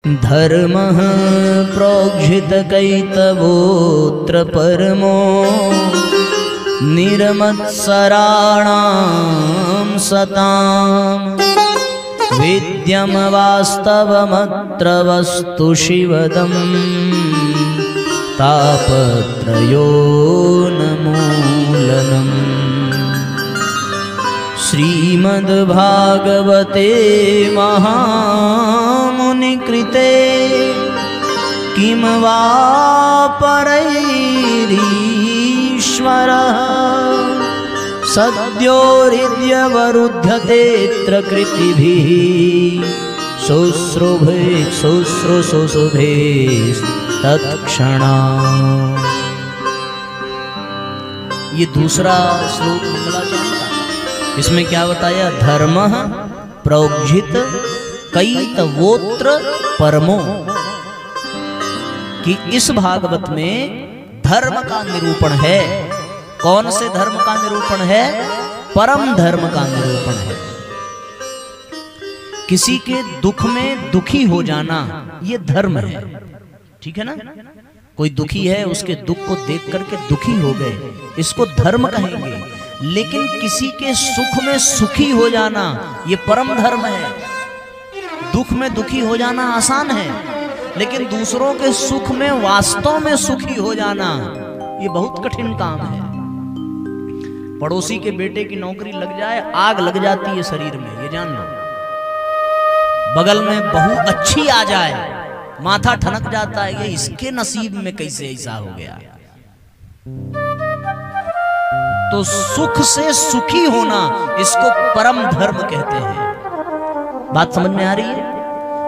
धर्मः प्रोज्झितकैतवोऽत्र परमो निर्मत्सराणां सताम् विद्यं वास्तवमत्र वस्तु शिवदम् तापत्रयोन्मूलनम्। श्रीमद्भागवते महामुनिकृते किं वा परैरीश्वरः सद्योरिद्यवरुध्यतेऽत्र कृतिभिः शुश्रूषुभे तत्क्षणात्। ये दूसरा श्लोक मंगलाचरण का, इसमें क्या बताया? धर्मः प्रोज्झित कैतवोऽत्र परमो, कि इस भागवत में धर्म का निरूपण है। कौन से धर्म का निरूपण है? परम धर्म का निरूपण है। किसी के दुख में दुखी हो जाना ये धर्म है, ठीक है ना? कोई दुखी है, उसके दुख को देख करके दुखी हो गए, इसको धर्म कहेंगे। लेकिन किसी के सुख में सुखी हो जाना ये परम धर्म है। दुख में दुखी हो जाना आसान है, लेकिन दूसरों के सुख में वास्तव में सुखी हो जाना ये बहुत कठिन काम है। पड़ोसी के बेटे की नौकरी लग जाए, आग लग जाती है शरीर में, ये जान लो। बगल में बहू अच्छी आ जाए, माथा ठनक जाता है, ये इसके नसीब में कैसे ऐसा हो गया। तो सुख से सुखी होना, इसको परम धर्म कहते हैं। बात समझ में आ रही है?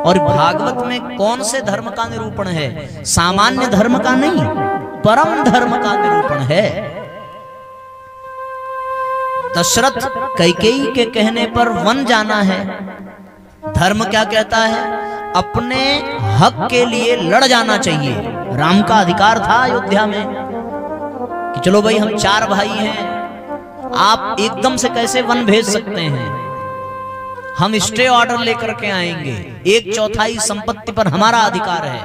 और भागवत में कौन से धर्म का निरूपण है? सामान्य धर्म का नहीं, परम धर्म का निरूपण है। दशरथ कैकेयी के कहने पर वन जाना है। धर्म क्या कहता है? अपने हक के लिए लड़ जाना चाहिए। राम का अधिकार था अयोध्या में कि चलो भाई हम 4 भाई हैं, आप एकदम से कैसे वन भेज सकते हैं? हम स्टे ऑर्डर लेकर के आएंगे, 1/4 संपत्ति पर हमारा अधिकार है।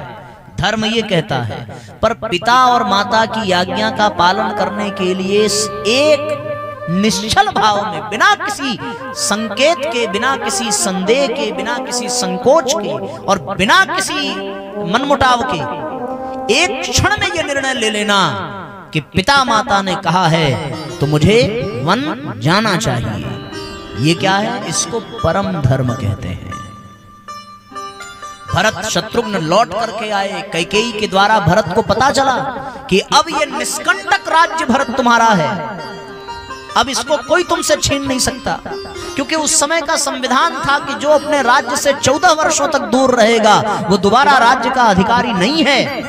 धर्म ये कहता है। पर पिता और माता की आज्ञा का पालन करने के लिए एक निश्चल भाव में, बिना किसी संकेत के, बिना किसी संदेह के, बिना किसी संकोच के और बिना किसी मनमुटाव के एक क्षण में यह निर्णय ले लेना कि पिता माता ने कहा है तो मुझे वन जाना चाहिए। ये क्या है? इसको परम धर्म कहते हैं। भरत शत्रुघ्न लौट करके आए, कैकेयी के द्वारा भरत को पता चला कि अब ये निष्कंटक राज्य भरत तुम्हारा है, अब इसको कोई तुमसे छीन नहीं सकता। क्योंकि उस समय का संविधान था कि जो अपने राज्य से 14 वर्षों तक दूर रहेगा वो दोबारा राज्य का अधिकारी नहीं है।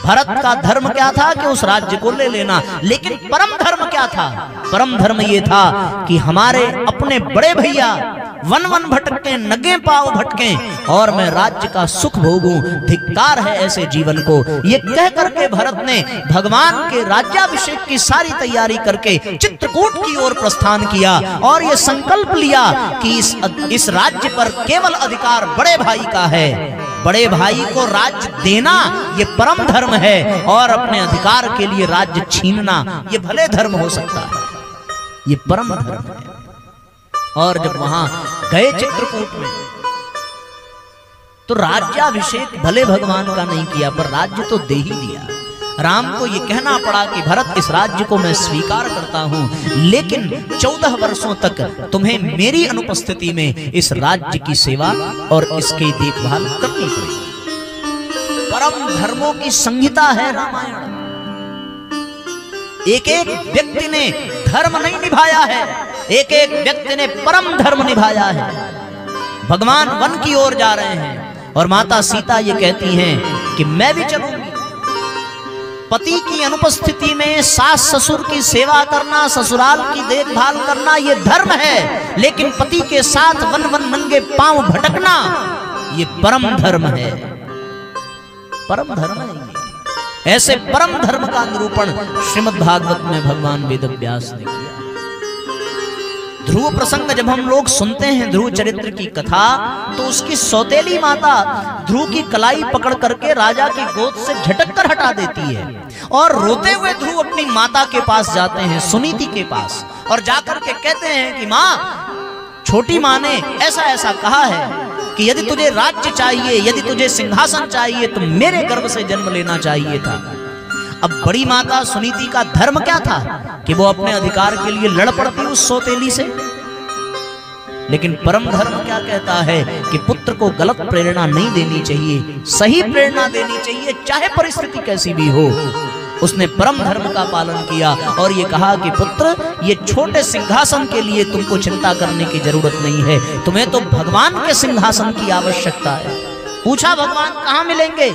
भरत का धर्म क्या था? कि उस राज्य को ले लेना। लेकिन परम धर्म क्या था? परम धर्म ये था कि हमारे अपने बड़े भैया वन वन भटके, नंगे पांव भटके और मैं राज्य का सुख भोगूं, धिक्कार है ऐसे जीवन को। ये कह करके भरत ने भगवान के राज्याभिषेक की सारी तैयारी करके चित्रकूट की ओर प्रस्थान किया और ये संकल्प लिया कि इस राज्य पर केवल अधिकार बड़े भाई का है। बड़े भाई को राज्य देना ये परम धर्म है, और अपने अधिकार के लिए राज्य छीनना ये भले धर्म हो सकता है, ये परम धर्म है। और जब वहां गए चित्रकूट में तो राज्याभिषेक भले भगवान का नहीं किया, पर राज्य तो दे ही दिया। राम को ये कहना पड़ा कि भरत, इस राज्य को मैं स्वीकार करता हूं, लेकिन 14 वर्षों तक तुम्हें मेरी अनुपस्थिति में इस राज्य की सेवा और इसकी देखभाल करनी पड़ेगी। परम धर्मों की संहिता है रामायण। एक एक व्यक्ति ने धर्म नहीं निभाया है, एक एक व्यक्ति ने परम धर्म निभाया है। भगवान वन की ओर जा रहे हैं और माता सीता ये कहती हैं कि मैं भी चलूंगी। पति की अनुपस्थिति में सास ससुर की सेवा करना, ससुराल की देखभाल करना ये धर्म है, लेकिन पति के साथ वन वन नंगे पांव भटकना ये परम धर्म है। परम धर्म है ये। ऐसे परम धर्म का निरूपण श्रीमद् भागवत में भगवान वेद व्यास ने किया। ध्रुव प्रसंग जब हम लोग सुनते हैं, ध्रुव चरित्र की कथा, तो उसकी सौतेली माता ध्रुव की कलाई पकड़ करके राजा की गोद से झटक कर हटा देती है और रोते हुए ध्रुव अपनी माता के पास जाते हैं, सुनीति के पास, और जाकर के कहते हैं कि माँ, छोटी माँ ने ऐसा ऐसा कहा है कि यदि तुझे राज्य चाहिए, यदि तुझे सिंहासन चाहिए तो मेरे गर्भ से जन्म लेना चाहिए था। अब बड़ी माता सुनीति का धर्म क्या था कि वो अपने अधिकार के लिए लड़ पड़ती उस सौतेली से। लेकिन परम धर्म क्या कहता है कि पुत्र को गलत प्रेरणा नहीं देनी चाहिए, सही प्रेरणा देनी चाहिए, चाहे परिस्थिति कैसी भी हो। उसने परम धर्म का पालन किया और ये कहा कि पुत्र, ये छोटे सिंहासन के लिए तुमको चिंता करने की जरूरत नहीं है, तुम्हें तो भगवान के सिंहासन की आवश्यकता है। पूछा भगवान कहाँ मिलेंगे?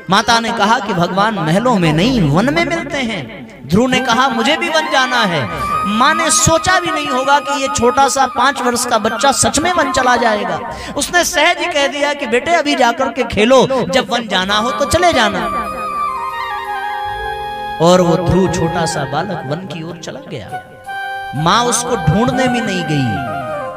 माता ने कहा कि भगवान महलों में नहीं, वन में मिलते हैं। ध्रुव ने कहा मुझे भी वन जाना है। माँ ने सोचा भी नहीं होगा कि ये छोटा सा 5 वर्ष का बच्चा सच में वन चला जाएगा। उसने सहज ही कह दिया कि बेटे अभी जाकर के खेलो, जब वन जाना हो तो चले जाना। और वो ध्रुव छोटा सा बालक वन की ओर चला गया। माँ उसको ढूंढने भी नहीं गई,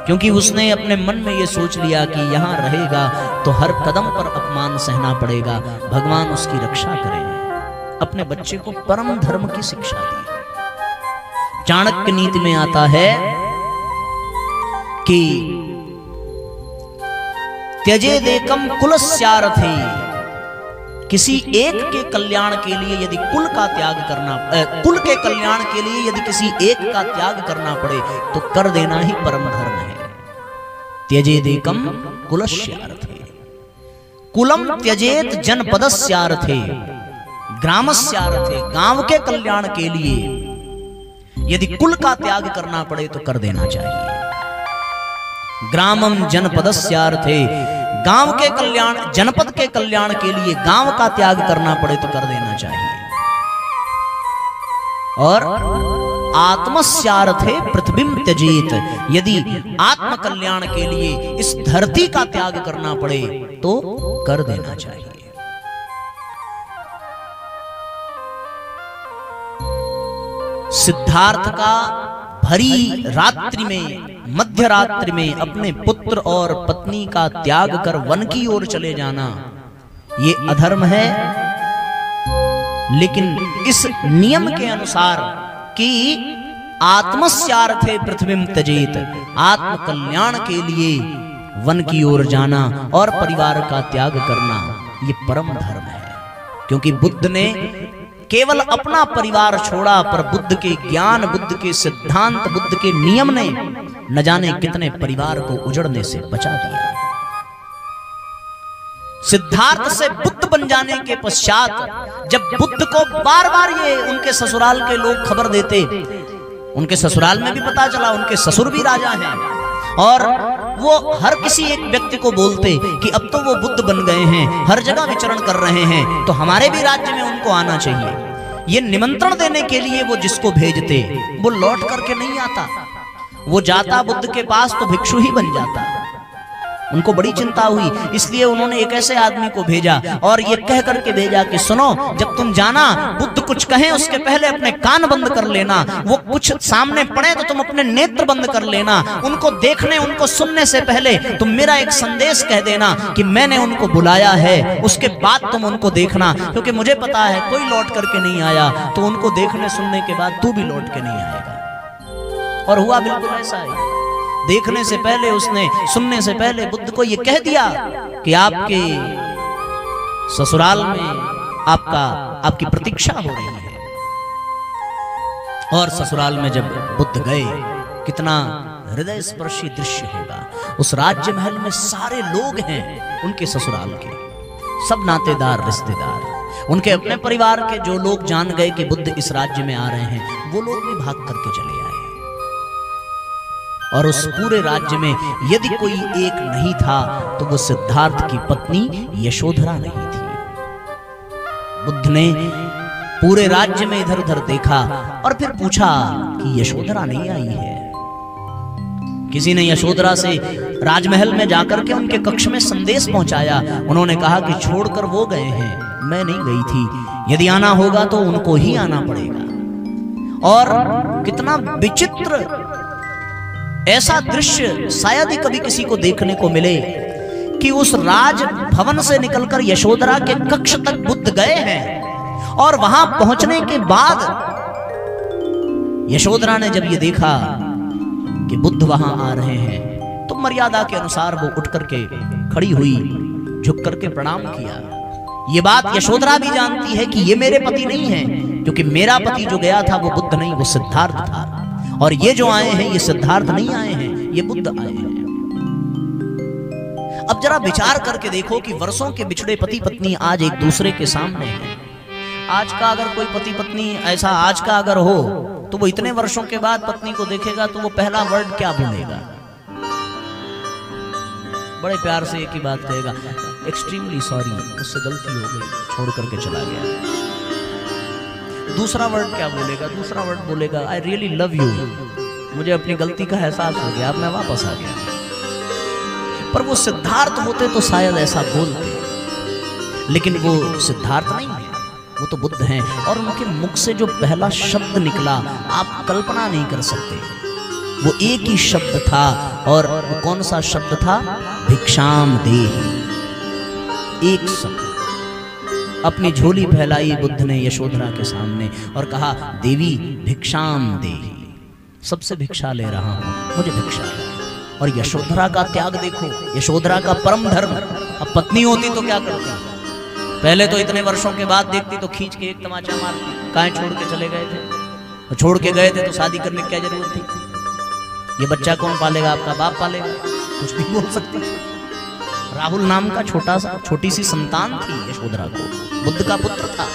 क्योंकि उसने अपने मन में ये सोच लिया कि यहाँ रहेगा तो हर कदम पर अपमान सहना पड़ेगा, भगवान उसकी रक्षा करेंगे। अपने बच्चे को परम धर्म की शिक्षा दी। चाणक्य नीति में आता है कि त्यजेदेकं कुलस्यार्थे, किसी एक के कल्याण के लिए यदि कुल का त्याग करना, कुल के कल्याण के लिए यदि किसी एक का त्याग करना पड़े तो कर देना ही परम धर्म है। त्यजेदेकं कुलस्यार्थे, कुलम त्यजेत जनपदस्यार्थे, ग्रामस्यार्थे, गांव के कल्याण के लिए यदि कुल का त्याग करना पड़े तो कर देना चाहिए। ग्रामम जनपदस्यार्थे, गांव के कल्याण, जनपद के कल्याण के लिए गांव का त्याग करना पड़े तो कर देना चाहिए। और आत्मस्यार्थे पृथ्वीम त्यजेत, यदि आत्म कल्याण के लिए इस धरती का त्याग करना पड़े तो कर देना चाहिए। सिद्धार्थ का भरी रात्रि में, मध्य रात्रि में अपने पुत्र और पत्नी का त्याग कर वन की ओर चले जाना ये अधर्म है। लेकिन इस नियम के अनुसार कि आत्मस्यार्थे पृथ्वीम त्यजेत, आत्म कल्याण के लिए वन की ओर जाना और परिवार का त्याग करना ये परम धर्म है। क्योंकि बुद्ध ने केवल अपना परिवार छोड़ा, पर बुद्ध के ज्ञान, बुद्ध के सिद्धांत, बुद्ध के नियम ने न जाने कितने परिवार को उजड़ने से बचा दिया। सिद्धार्थ से बुद्ध बन जाने के पश्चात जब बुद्ध को बार बार ये उनके ससुराल के लोग खबर देते, उनके ससुराल में भी पता चला, उनके ससुर भी राजा हैं, और वो हर किसी एक व्यक्ति को बोलते कि अब तो वो बुद्ध बन गए हैं, हर जगह विचरण कर रहे हैं, तो हमारे भी राज्य में उनको आना चाहिए। ये निमंत्रण देने के लिए वो जिसको भेजते वो लौट करके नहीं आता, वो जाता बुद्ध के पास तो भिक्षु ही बन जाता। उनको बड़ी चिंता हुई, इसलिए उन्होंने एक ऐसे आदमी को भेजा और ये कह करके भेजा कि सुनो, जब तुम जाना बुद्ध कुछ कहें उसके पहले अपने कान बंद कर लेना, वो कुछ सामने पड़े तो तुम अपने नेत्र बंद कर लेना, उनको देखने, उनको सुनने से पहले तुम मेरा एक संदेश कह देना कि मैंने उनको बुलाया है, उसके बाद तुम उनको देखना, क्योंकि मुझे पता है कोई लौट करके नहीं आया तो उनको देखने सुनने के बाद तू भी लौट के नहीं आएगा। और हुआ बिल्कुल ऐसा ही। देखने से पहले उसने, सुनने से पहले बुद्ध को यह कह दिया कि आपके ससुराल में आपकी प्रतीक्षा हो रही है। और ससुराल में जब बुद्ध गए, कितना हृदय स्पर्शी दृश्य होगा। उस राज्य महल में सारे लोग हैं उनके ससुराल के, सब नातेदार, रिश्तेदार, उनके अपने परिवार के जो लोग जान गए कि बुद्ध इस राज्य में आ रहे हैं, वो लोग भी भाग करके चले आए। और उस पूरे राज्य में यदि कोई एक नहीं था तो वो सिद्धार्थ की पत्नी यशोधरा नहीं थी। बुद्ध ने पूरे राज्य में इधर उधर देखा और फिर पूछा कि यशोधरा नहीं आई है। किसी ने यशोधरा से राजमहल में जाकर के उनके कक्ष में संदेश पहुंचाया। उन्होंने कहा कि छोड़कर वो गए हैं, मैं नहीं गई थी, यदि आना होगा तो उनको ही आना पड़ेगा। और कितना विचित्र ऐसा दृश्य शायद ही कभी किसी को देखने को मिले कि उस राज भवन से निकलकर यशोधरा के कक्ष तक बुद्ध गए हैं और वहां पहुंचने के बाद यशोधरा ने जब ये देखा कि बुद्ध वहां आ रहे हैं तो मर्यादा के अनुसार वो उठ करके खड़ी हुई, झुक करके प्रणाम किया। ये बात यशोधरा भी जानती है कि ये मेरे पति नहीं है, क्योंकि मेरा पति जो गया था वो बुद्ध नहीं, वो सिद्धार्थ था, और ये जो आए हैं ये सिद्धार्थ नहीं आए हैं, ये बुद्ध आए हैं। अब जरा विचार करके देखो कि वर्षों के बिछड़े पति पत्नी आज एक दूसरे के सामने हैं। आज का अगर कोई पति पत्नी ऐसा आज का अगर हो तो वो इतने वर्षों के बाद पत्नी को देखेगा तो वो पहला वर्ड क्या बोलेगा? बड़े प्यार से एक ही बात कहेगा, एक्सट्रीमली सॉरी, मुझसे गलती हो गई, छोड़ करके चला गया। दूसरा वर्ड क्या बोलेगा? दूसरा वर्ड बोलेगा, आई रियली लव यू, मुझे अपनी गलती का एहसास हो गया, अब मैं वापस आ गया। पर वो सिद्धार्थ होते तो शायद ऐसा बोलते, लेकिन वो सिद्धार्थ नहीं है, वो तो बुद्ध हैं। और उनके मुख से जो पहला शब्द निकला आप कल्पना नहीं कर सकते। वो एक ही शब्द था, और वो कौन सा शब्द था? भिक्षाम देहि। एक शब्द। अपनी झोली फैलाई बुद्ध ने यशोधरा के सामने और कहा, देवी भिक्षाम देहि, सबसे भिक्षा ले रहा हूं, मुझे भिक्षा दे। और यशोधरा का त्याग देखो, यशोधरा का परम धर्म। अब पत्नी होती तो क्या करती? पहले तो इतने वर्षों के बाद देखती तो खींच के एक तमाचा मारती, काहे छोड़ के चले गए थे? तो छोड़ के गए थे तो शादी करने की क्या जरूरत थी? ये बच्चा कौन पालेगा? आपका बाप पालेगा, कुछ भी बोल सकती। राहुल नाम का छोटी सी संतान थी यशोधरा को, बुद्ध का पुत्र था।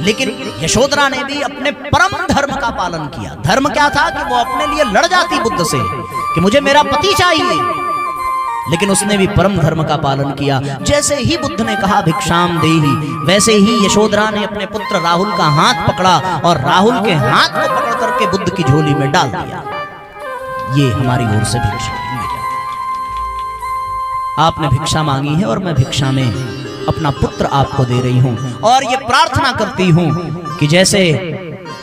लेकिन यशोधरा ने भी अपने परम धर्म का पालन किया। धर्म क्या था कि वो अपने लिए लड़ जाती बुद्ध से कि मुझे मेरा पति चाहिए, लेकिन उसने भी परम धर्म का पालन किया। जैसे ही बुद्ध ने कहा भिक्षाम देहि, वैसे ही यशोधरा ने अपने पुत्र राहुल का हाथ पकड़ा और राहुल के हाथ को पकड़ करके बुद्ध की झोली में डाल दिया। ये हमारी ओर से भिक्षा, आपने भिक्षा मांगी है और मैं भिक्षा में अपना पुत्र आपको दे रही हूं, और ये प्रार्थना करती हूं कि जैसे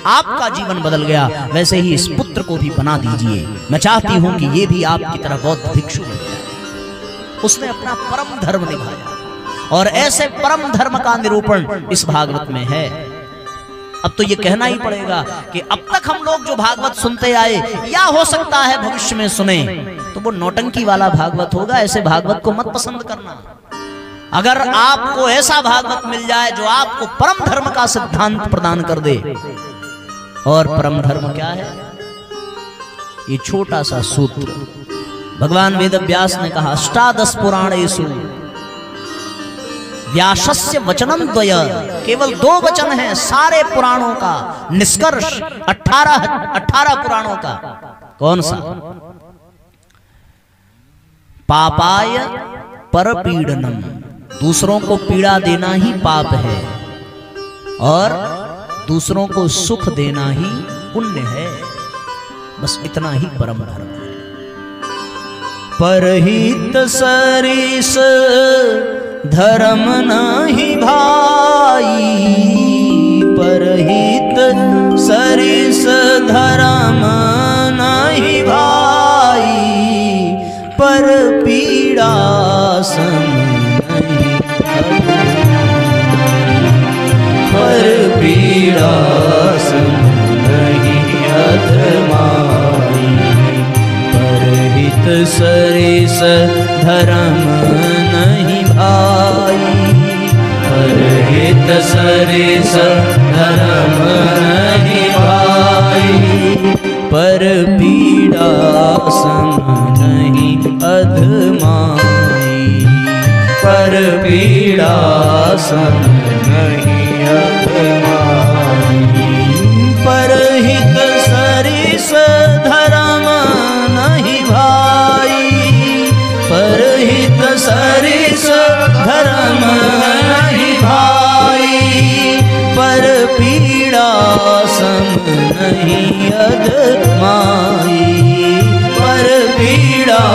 आपका जीवन बदल गया वैसे ही इस पुत्र को भी बना दीजिए। मैं चाहती हूं कि ये भी आपकी तरह बौद्ध भिक्षु बन जाए। उसने अपना परम धर्म निभाया, और ऐसे परम धर्म का निरूपण इस भागवत में है। अब तो ये कहना ही पड़ेगा कि अब तक हम लोग जो भागवत सुनते आए, या हो सकता है भविष्य में सुने, तो वो नौटंकी वाला भागवत होगा। ऐसे भागवत को मत पसंद करना। अगर आपको ऐसा भागवत मिल जाए जो आपको परम धर्म का सिद्धांत प्रदान कर दे, और परम धर्म क्या है? ये छोटा सा सूत्र भगवान वेदव्यास ने कहा, अष्टादश पुराणेषु व्यासस्य वचनम द्वय, केवल 2 वचन हैं सारे पुराणों का निष्कर्ष, 18 पुराणों का। कौन सा? पापाय परपीडनम, दूसरों को पीड़ा देना ही पाप है, और दूसरों को सुख देना ही पुण्य है। बस इतना ही परम धर्म है। परहित सरिस धर्म नहीं भाई, परहित सरिस धर्म नहीं भाई, पर पीड़ा सम नहीं, पर पीड़ा सम नहीं अधमाई, परहित सरिस धर्म नहीं भाई, परहित सरिस धर्म नहीं भाई, पर पीड़ा सम नहीं अधमाई, पर पीड़ा सम नहीं अधमाई, परहित सरिस धर्म नहीं भाई, परहित सरिस धर्म नहीं भाई, पर पीड़ा सम नहीं अधमाई, पर पीड़ा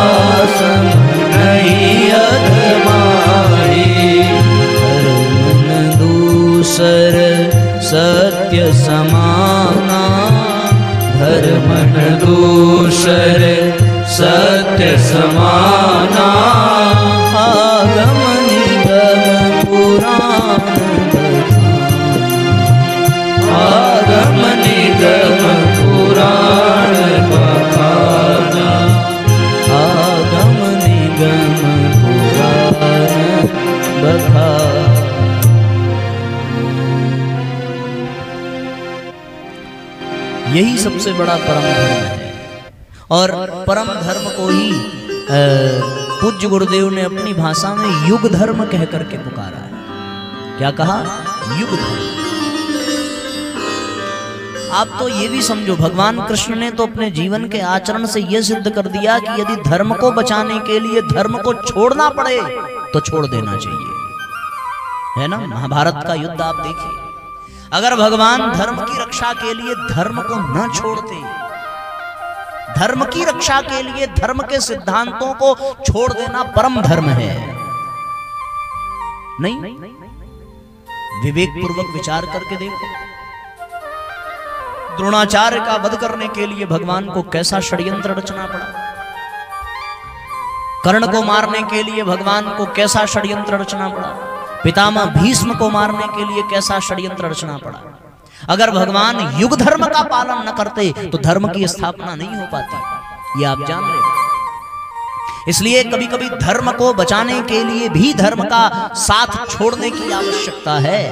सम नहीं अधमाई, धर्म दूसर सत्य समाना, धर्म दूसरे सत्य समाना। आगम निगम पुराण आगम निगम पुराण बखाना। आगम निगम पुराण बखाना। यही सबसे बड़ा परम धर्म है। और परम धर्म को ही पूज्य गुरुदेव ने अपनी भाषा में युग धर्म कह करके पुकारा है। क्या कहा? युग धर्म। आप तो ये भी समझो, भगवान कृष्ण ने तो अपने जीवन के आचरण से यह सिद्ध कर दिया कि यदि धर्म को बचाने के लिए धर्म को छोड़ना पड़े तो छोड़ देना चाहिए, है ना। महाभारत का युद्ध आप देखिए, अगर भगवान धर्म की रक्षा के लिए धर्म को न छोड़ते, धर्म की रक्षा के लिए धर्म के सिद्धांतों को छोड़ देना परम धर्म है। नहीं, विवेक पूर्वक विचार करके देखो, द्रोणाचार्य का वध करने के लिए भगवान को कैसा षड्यंत्र रचना पड़ा, कर्ण को मारने के लिए भगवान को कैसा षड्यंत्र रचना पड़ा, पितामह भीष्म को मारने के लिए कैसा षड्यंत्र रचना पड़ा। अगर भगवान युग धर्म का पालन न करते तो धर्म की स्थापना नहीं हो पाती, ये आप जान ले। इसलिए कभी कभी धर्म को बचाने के लिए भी धर्म का साथ छोड़ने की आवश्यकता है,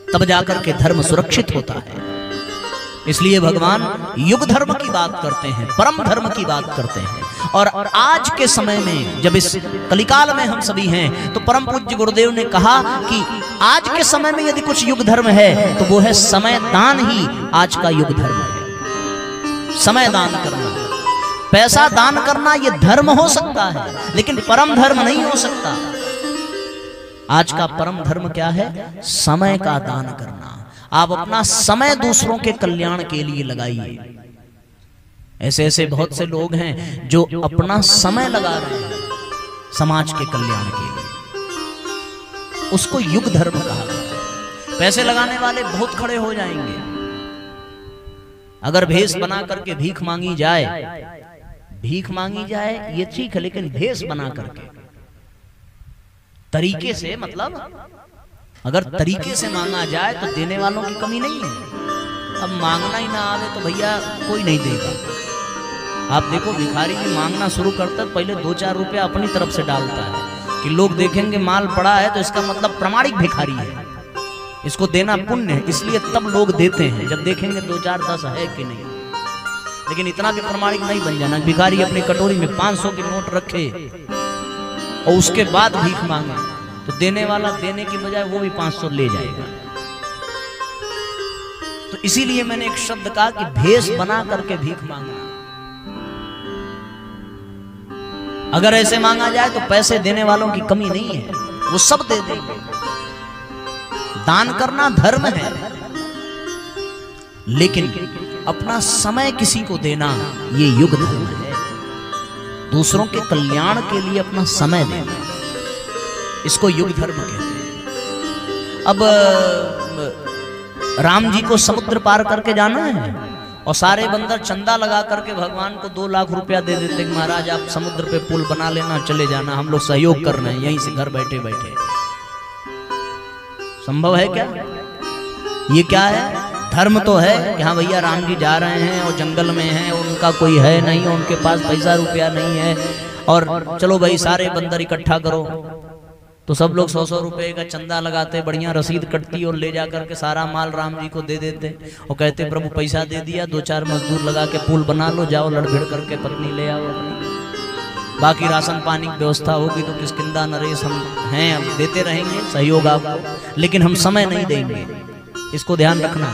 तब जाकर के धर्म सुरक्षित होता है। इसलिए भगवान युग धर्म की बात करते हैं, परम धर्म की बात करते हैं। और आज के समय में जब इस कलिकाल में हम सभी हैं, तो परम पूज्य गुरुदेव ने कहा कि आज के समय में यदि कुछ युग धर्म है तो वो है समय दान ही आज का युग धर्म है। समय दान करना, पैसा दान करना ये धर्म हो सकता है, लेकिन परम धर्म नहीं हो सकता। आज का परम धर्म क्या है? समय का दान करना। आप अपना समय दूसरों के कल्याण के लिए लगाइए। ऐसे ऐसे बहुत से लोग हैं जो अपना समय लगा रहे हैं समाज के कल्याण के लिए, उसको युग धर्म कहा जाता है। पैसे लगाने वाले बहुत खड़े हो जाएंगे, अगर भेष बना करके भीख मांगी जाए ये ठीक है, लेकिन भेष बना करके तरीके से, मतलब अगर तरीके से मांगा जाए तो देने वालों की कमी नहीं है। अब मांगना ही ना आवे तो भैया कोई नहीं देगा। आप देखो, भिखारी भी मांगना शुरू करता है, पहले 2-4 रुपया अपनी तरफ से डालता है कि लोग देखेंगे माल पड़ा है तो इसका मतलब प्रमाणिक भिखारी है, इसको देना पुण्य है, इसलिए तब लोग देते हैं जब देखेंगे 2-4-10 है कि नहीं। लेकिन इतना भी प्रमाणिक नहीं बन जाना, भिखारी अपनी कटोरी में 500 के नोट रखे और उसके बाद भीख मांगे तो देने वाला देने की बजाय वो भी 500 ले जाएगा। तो इसीलिए मैंने एक शब्द कहा कि भेष बना करके भीख मांगना। अगर ऐसे मांगा जाए तो पैसे देने वालों की कमी नहीं है, वो सब दे देंगे। दान करना धर्म है, लेकिन अपना समय किसी को देना ये युग धर्म है। दूसरों के कल्याण के लिए अपना समय देना, इसको युग धर्म कहते हैं। अब राम जी को समुद्र पार करके जाना है और सारे बंदर चंदा लगा करके भगवान को 2 लाख रुपया दे देते कि महाराज आप समुद्र पे पुल बना लेना, चले जाना, हम लोग सहयोग कर रहे हैं यहीं से घर बैठे बैठे। संभव है क्या? ये क्या है? धर्म तो है कि हाँ भैया राम जी जा रहे हैं और जंगल में हैं, उनका कोई है नहीं, उनके पास पैसा रुपया नहीं है, और चलो भाई सारे बंदर इकट्ठा करो। तो सब लोग 100-100 रुपए का चंदा लगाते, बढ़िया रसीद कटती और ले जाकर के सारा माल राम जी को दे देते और कहते प्रभु पैसा दे दिया, 2-4 मजदूर लगा के पुल बना लो, जाओ लड़भिड़ करके पत्नी ले आओ अपनी, बाकी राशन पानी की व्यवस्था होगी तो किसकिंदा नरेश हम हैं, अब देते रहेंगे सहयोग आपको, लेकिन हम समय नहीं देंगे। इसको ध्यान रखना।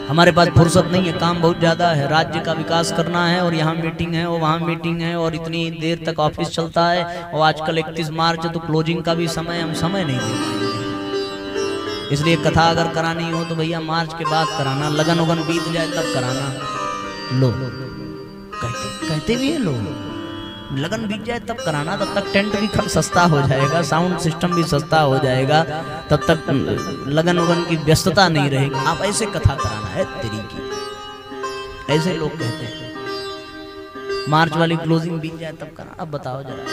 हमारे पास फुर्सत नहीं है, काम बहुत ज़्यादा है, राज्य का विकास करना है और यहाँ मीटिंग है और वहाँ मीटिंग है और इतनी देर तक ऑफिस चलता है और आजकल 31 मार्च तो क्लोजिंग का भी समय, हम समय नहीं दे पाएंगे। इसलिए कथा अगर करानी हो तो भैया मार्च के बाद कराना, लगन उगन बीत जाए तब कराना। लो कहते भी है लोग, लगन बीत जाए तब कराना, तब तक टेंट भी सस्ता हो जाएगा, साउंड सिस्टम भी सस्ता हो जाएगा, तब तक लगन उगन की व्यस्तता नहीं रहेगी। आप ऐसे कथा कराना है तेरी की, ऐसे लोग कहते हैं। मार्च वाली क्लोजिंग बीत जाए तब करना। अब बताओ जरा,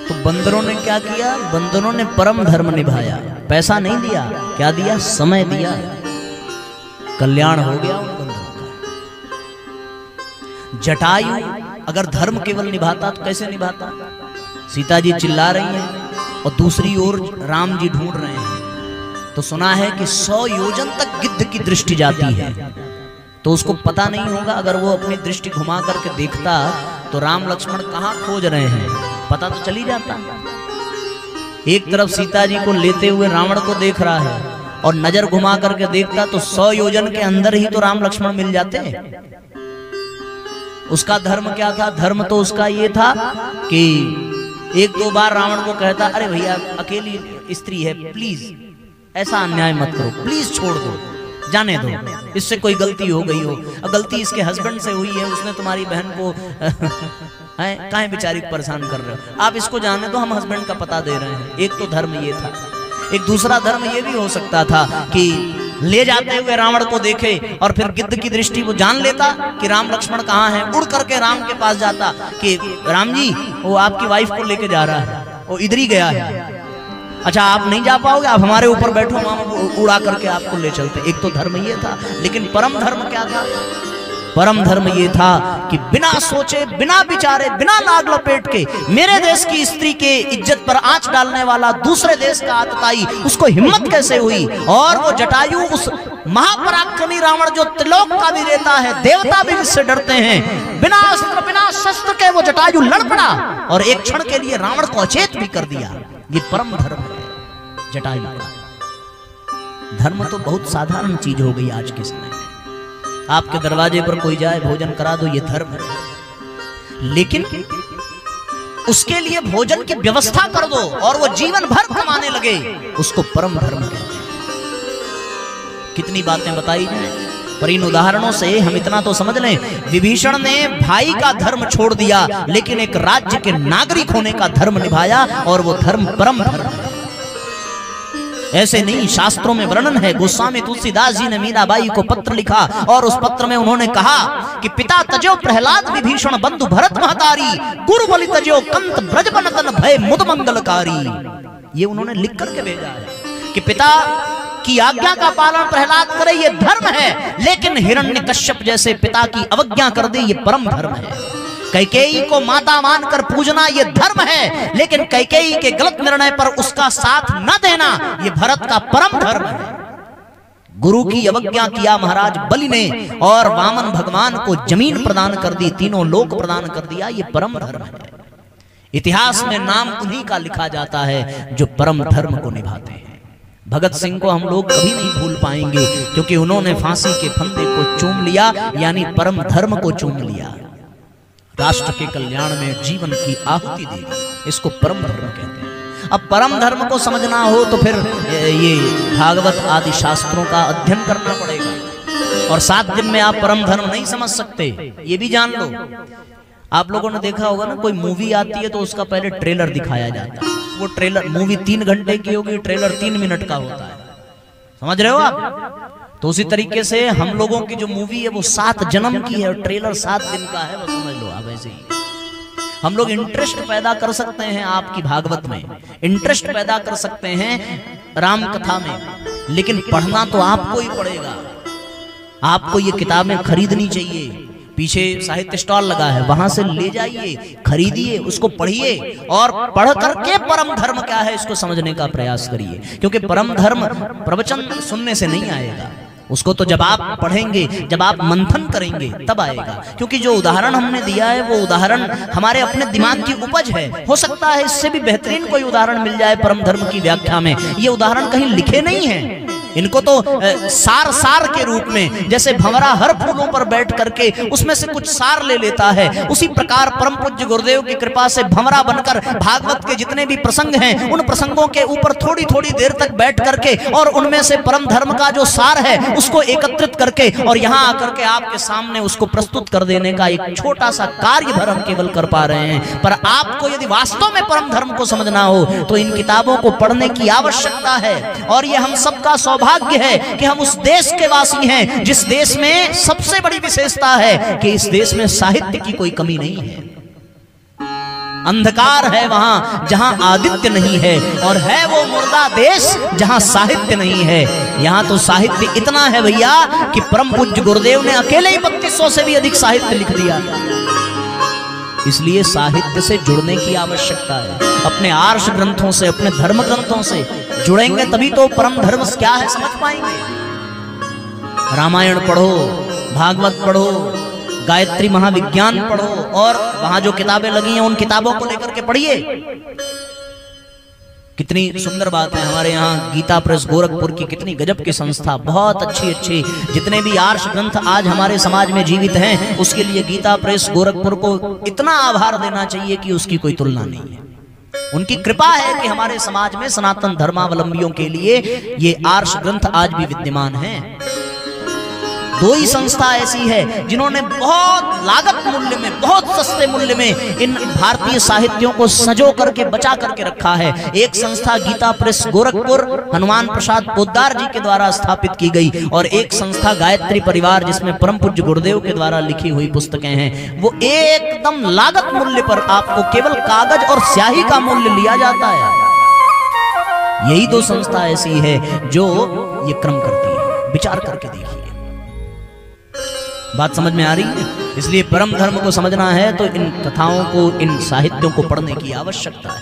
तो बंदरों ने क्या किया? बंदरों ने परम धर्म निभाया। पैसा नहीं दिया, क्या दिया? समय दिया। कल्याण हो गया उन बंदरों का। जटायु अगर धर्म केवल निभाता तो कैसे निभाता? सीता जी चिल्ला रही हैं और दूसरी ओर राम जी ढूंढ रहे हैं, तो सुना है कि 100 योजन तक गिद्ध की दृष्टि जाती है। तो उसको पता नहीं होगा, अगर वो अपनी दृष्टि घुमा करके देखता तो राम लक्ष्मण कहाँ खोज रहे हैं, पता तो चली जाता। एक तरफ सीता जी को लेते हुए रावण को देख रहा है और नजर घुमा करके देखता तो 100 योजन के अंदर ही तो राम लक्ष्मण मिल जाते हैं। उसका धर्म क्या था? धर्म तो उसका ये था कि 1-2 बार रावण को कहता, अरे भैया अकेली स्त्री है, प्लीज ऐसा अन्याय मत करो, प्लीज छोड़ दो, जाने दो, इससे कोई गलती हो गई हो, अब गलती इसके हस्बैंड से हुई है, उसने तुम्हारी बहन को काहे बेचारी को परेशान कर रहे हो, आप इसको जाने दो, हम हस्बैंड का पता दे रहे हैं। एक तो धर्म ये था। एक दूसरा धर्म ये भी हो सकता था कि ले जाते हुए रावण को देखे और फिर गिद्ध की दृष्टि वो जान लेता कि राम लक्ष्मण कहाँ हैं, उड़ करके राम के पास जाता कि राम जी वो आपकी वाइफ को लेके जा रहा है, वो इधर ही गया है, अच्छा आप नहीं जा पाओगे, आप हमारे ऊपर बैठो, हम उड़ा करके आपको ले चलते। एक तो धर्म ये था। लेकिन परम धर्म क्या था? परम धर्म ये था कि बिना सोचे, बिना विचारे, बिना लाग लपेट के मेरे देश की स्त्री के इज्जत पर आंच डालने वाला दूसरे देश का आतताई, उसको हिम्मत कैसे हुई? और वो जटायु उस महापराक्रमी रावण जो त्रिलोक का भी रहता है, देवता भी इससे डरते हैं, बिना अस्त्र बिना शस्त्र के वो जटायु लड़ पड़ा और एक क्षण के लिए रावण को अचेत भी कर दिया। ये परम धर्म है जटायु का। धर्म तो बहुत साधारण चीज हो गई आज के समय में। आपके दरवाजे पर कोई जाए, भोजन करा दो, ये धर्म है। लेकिन उसके लिए भोजन की व्यवस्था कर दो और वो जीवन भर कमाने लगे, उसको परम धर्म कहते हैं। कितनी बातें बताई जाए, पर इन उदाहरणों से हम इतना तो समझ लें, विभीषण ने भाई का धर्म छोड़ दिया लेकिन एक राज्य के नागरिक होने का धर्म निभाया और वो धर्म परम धर्म है। ऐसे नहीं, शास्त्रों में वर्णन है। गोस्वामी तुलसीदास जी ने मीराबाई को पत्र लिखा और उस पत्र में उन्होंने कहा कि पिता तजो प्रहलाद विभीषण बंधु भरत महतारी, गुरु बलि तजो कंत ब्रज बनतन भय मुद मंगलकारी। ये उन्होंने लिख करके भेजा है कि पिता की आज्ञा का पालन प्रहलाद करे, ये धर्म है, लेकिन हिरण्यकश्यप जैसे पिता की अवज्ञा कर दे, ये परम धर्म है। कैकेयी को माता मानकर पूजना ये धर्म है, लेकिन कैकेयी के गलत निर्णय पर उसका साथ न देना ये भरत का परम धर्म है। गुरु की अवज्ञा किया महाराज बलि ने और वामन भगवान को जमीन प्रदान कर दी, तीनों लोक प्रदान कर दिया, ये परम धर्म है। इतिहास में नाम उन्हीं का लिखा जाता है जो परम धर्म को निभाते हैं। भगत सिंह को हम लोग कभी नहीं भूल पाएंगे क्योंकि उन्होंने फांसी के फंदे को चूम लिया, यानी परम धर्म को चूम लिया, राष्ट्र के कल्याण में जीवन की आहुति दी। इसको परम धर्म कहते हैं। अब परम धर्म को समझना हो तो फिर ये भागवत आदि शास्त्रों का अध्ययन करना पड़ेगा और 7 दिन में आप परम धर्म नहीं समझ सकते, ये भी जान लो। आप लोगों ने देखा होगा ना, कोई मूवी आती है तो उसका पहले ट्रेलर दिखाया जाता है। वो ट्रेलर, मूवी 3 घंटे की होगी, ट्रेलर 3 मिनट का होता है, समझ रहे हो आप? तो उसी तरीके से हम लोगों की जो मूवी है वो 7 जन्म की है और ट्रेलर 7 दिन का है, वो समझ लो आप। ऐसे ही हम लोग इंटरेस्ट पैदा कर सकते हैं आपकी भागवत में, इंटरेस्ट पैदा कर सकते हैं राम कथा में, लेकिन पढ़ना तो आपको ही पड़ेगा। आपको ये किताबें खरीदनी चाहिए, पीछे साहित्य स्टॉल लगा है, वहां से ले जाइए, खरीदिए, उसको पढ़िए और पढ़ करके परम धर्म क्या है इसको समझने का प्रयास करिए। क्योंकि परम धर्म प्रवचन सुनने से नहीं आएगा, उसको तो जब आप पढ़ेंगे, जब आप मंथन करेंगे तब आएगा। क्योंकि जो उदाहरण हमने दिया है वो उदाहरण हमारे अपने दिमाग की उपज है। हो सकता है इससे भी बेहतरीन कोई उदाहरण मिल जाए परम धर्म की व्याख्या में। ये उदाहरण कहीं लिखे नहीं है, इनको तो सार सार के रूप में, जैसे भंवरा हर फूलों पर बैठ करके उसमें से कुछ सार ले लेता है, उसी प्रकार परम पूज्य गुरुदेव की कृपा से भंवरा बनकर भागवत के जितने भी प्रसंग हैं उन प्रसंगों के ऊपर थोड़ी थोड़ी देर तक बैठ करके और उनमें से परम धर्म का जो सार है उसको एकत्रित करके और यहाँ आकर के आपके सामने उसको प्रस्तुत कर देने का एक छोटा सा कार्य भर हम केवल कर पा रहे हैं। पर आपको यदि वास्तव में परम धर्म को समझना हो तो इन किताबों को पढ़ने की आवश्यकता है और ये हम सबका सौभाग्य सौभाग्य है कि हम उस देश के वासी हैं जिस देश में सबसे बड़ी विशेषता है कि इस देश में साहित्य की कोई कमी नहीं है। अंधकार है वहां जहां आदित्य नहीं है, और है वो मुर्दा देश जहां साहित्य नहीं है। यहां तो साहित्य इतना है भैया कि परम पूज्य गुरुदेव ने अकेले ही 3200 से भी अधिक साहित्य लिख दिया। इसलिए साहित्य से जुड़ने की आवश्यकता है। अपने आर्ष ग्रंथों से, अपने धर्म ग्रंथों से जुड़ेंगे तभी तो परम धर्म क्या है समझ पाएंगे। रामायण पढ़ो, भागवत पढ़ो, गायत्री महाविज्ञान पढ़ो, और वहां जो किताबें लगी हैं उन किताबों को लेकर के पढ़िए। कितनी सुंदर बात है, हमारे यहाँ गीता प्रेस गोरखपुर की कितनी गजब की संस्था, बहुत अच्छी अच्छी जितने भी आर्ष ग्रंथ आज हमारे समाज में जीवित हैं, उसके लिए गीता प्रेस गोरखपुर को इतना आभार देना चाहिए कि उसकी कोई तुलना नहीं है। उनकी कृपा है कि हमारे समाज में सनातन धर्मावलंबियों के लिए ये आर्ष ग्रंथ आज भी विद्यमान हैं। दो ही संस्था ऐसी है जिन्होंने बहुत लागत मूल्य में, बहुत सस्ते मूल्य में इन भारतीय साहित्यों को संजो करके बचा करके रखा है। एक संस्था गीता प्रेस गोरखपुर हनुमान प्रसाद पोद्दार जी के द्वारा स्थापित की गई, और एक संस्था गायत्री परिवार जिसमें परम पूज्य गुरुदेव के द्वारा लिखी हुई पुस्तकें हैं। वो एकदम लागत मूल्य पर आपको केवल कागज और स्याही का मूल्य लिया जाता है। यही दो संस्था ऐसी है जो ये क्रम करती है। विचार करके देखिए, बात समझ में आ रही है। इसलिए परम धर्म को समझना है तो इन कथाओं को, इन साहित्यों को पढ़ने की आवश्यकता है।